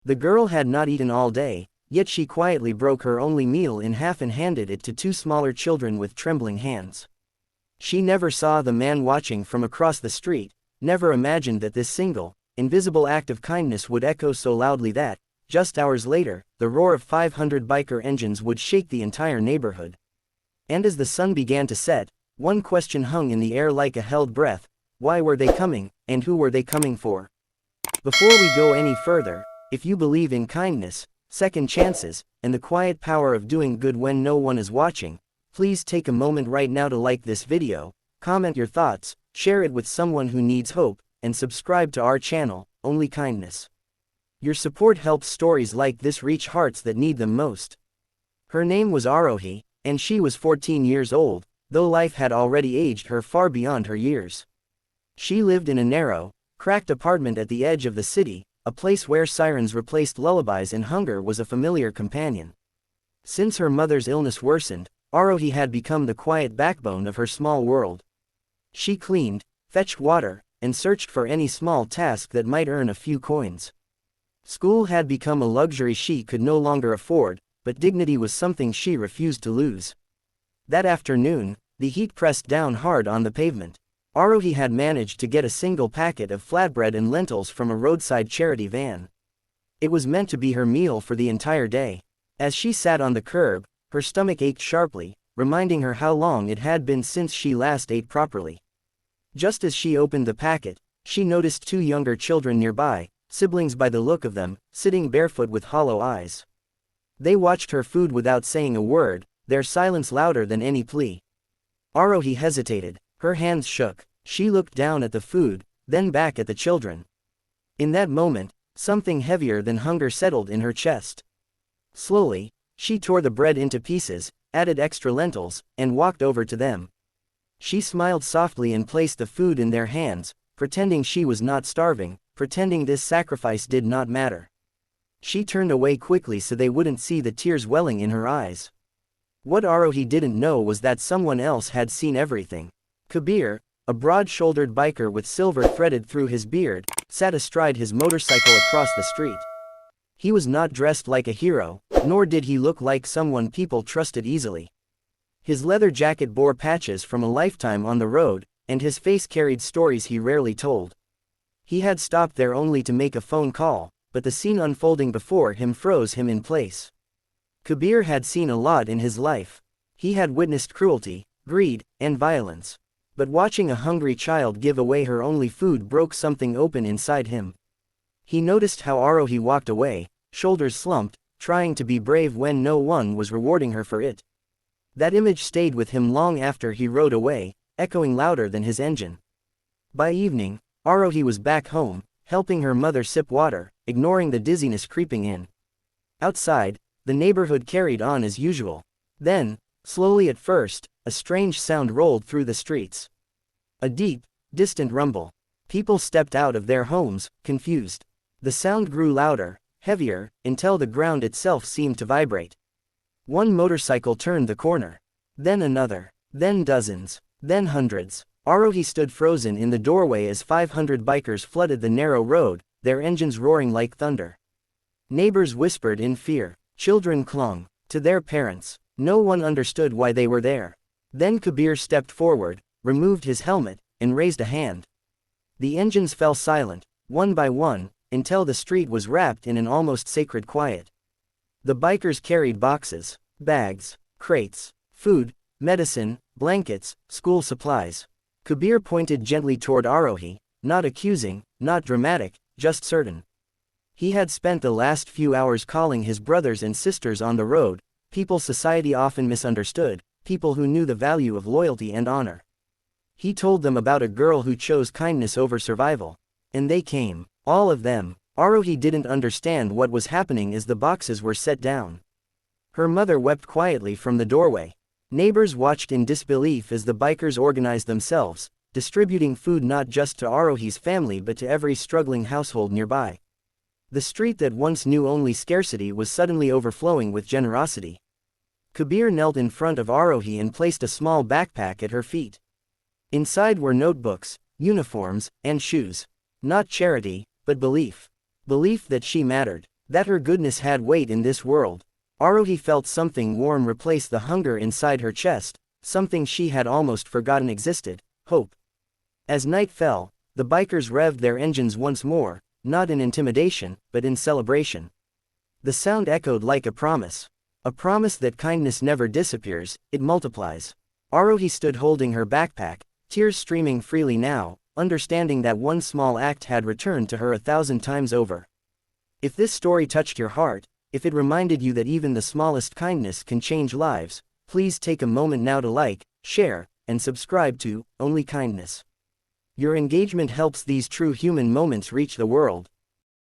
The girl had not eaten all day, yet she quietly broke her only meal in half and handed it to two smaller children with trembling hands. She never saw the man watching from across the street, never imagined that this single, invisible act of kindness would echo so loudly that, just hours later, the roar of 500 biker engines would shake the entire neighborhood. And as the sun began to set, one question hung in the air like a held breath: why were they coming, and who were they coming for? Before we go any further, if you believe in kindness, second chances, and the quiet power of doing good when no one is watching, please take a moment right now to like this video, comment your thoughts, share it with someone who needs hope, and subscribe to our channel, Only Kindness. Your support helps stories like this reach hearts that need them most. Her name was Arohi, and she was 14 years old, though life had already aged her far beyond her years. She lived in a narrow, cracked apartment at the edge of the city, a place where sirens replaced lullabies and hunger was a familiar companion. Since her mother's illness worsened, Arohi had become the quiet backbone of her small world. She cleaned, fetched water, and searched for any small task that might earn a few coins. School had become a luxury she could no longer afford, but dignity was something she refused to lose. That afternoon, the heat pressed down hard on the pavement. Arohi had managed to get a single packet of flatbread and lentils from a roadside charity van. It was meant to be her meal for the entire day. As she sat on the curb, her stomach ached sharply, reminding her how long it had been since she last ate properly. Just as she opened the packet, she noticed two younger children nearby, siblings by the look of them, sitting barefoot with hollow eyes. They watched her food without saying a word, their silence louder than any plea. Arohi hesitated, her hands shook. She looked down at the food, then back at the children. In that moment, something heavier than hunger settled in her chest. Slowly, she tore the bread into pieces, added extra lentils, and walked over to them. She smiled softly and placed the food in their hands, pretending she was not starving, pretending this sacrifice did not matter. She turned away quickly so they wouldn't see the tears welling in her eyes. What Arohi didn't know was that someone else had seen everything. Kabir, a broad-shouldered biker with silver threaded through his beard, sat astride his motorcycle across the street. He was not dressed like a hero, nor did he look like someone people trusted easily. His leather jacket bore patches from a lifetime on the road, and his face carried stories he rarely told. He had stopped there only to make a phone call, but the scene unfolding before him froze him in place. Kabir had seen a lot in his life. He had witnessed cruelty, greed, and violence. But watching a hungry child give away her only food broke something open inside him. He noticed how Arohi walked away, shoulders slumped, trying to be brave when no one was rewarding her for it. That image stayed with him long after he rode away, echoing louder than his engine. By evening, Arohi was back home, helping her mother sip water, ignoring the dizziness creeping in. Outside, the neighborhood carried on as usual. Then, slowly at first, a strange sound rolled through the streets. A deep, distant rumble. People stepped out of their homes, confused. The sound grew louder, heavier, until the ground itself seemed to vibrate. One motorcycle turned the corner. Then another. Then dozens. Then hundreds. Arohi stood frozen in the doorway as 500 bikers flooded the narrow road, their engines roaring like thunder. Neighbors whispered in fear. Children clung to their parents. No one understood why they were there. Then Kabir stepped forward, removed his helmet, and raised a hand. The engines fell silent, one by one, until the street was wrapped in an almost sacred quiet. The bikers carried boxes, bags, crates, food, medicine, blankets, school supplies. Kabir pointed gently toward Arohi, not accusing, not dramatic, just certain. He had spent the last few hours calling his brothers and sisters on the road, people society often misunderstood, people who knew the value of loyalty and honor. He told them about a girl who chose kindness over survival. And they came. All of them. Arohi didn't understand what was happening as the boxes were set down. Her mother wept quietly from the doorway. Neighbors watched in disbelief as the bikers organized themselves, distributing food not just to Arohi's family but to every struggling household nearby. The street that once knew only scarcity was suddenly overflowing with generosity. Kabir knelt in front of Arohi and placed a small backpack at her feet. Inside were notebooks, uniforms, and shoes. Not charity, but belief. Belief that she mattered. That her goodness had weight in this world. Arohi felt something warm replace the hunger inside her chest, something she had almost forgotten existed: hope. As night fell, the bikers revved their engines once more, not in intimidation, but in celebration. The sound echoed like a promise. A promise that kindness never disappears, it multiplies. Arohi stood holding her backpack, tears streaming freely now, understanding that one small act had returned to her 1,000 times over. If this story touched your heart, if it reminded you that even the smallest kindness can change lives, please take a moment now to like, share, and subscribe to Only Kindness. Your engagement helps these true human moments reach the world.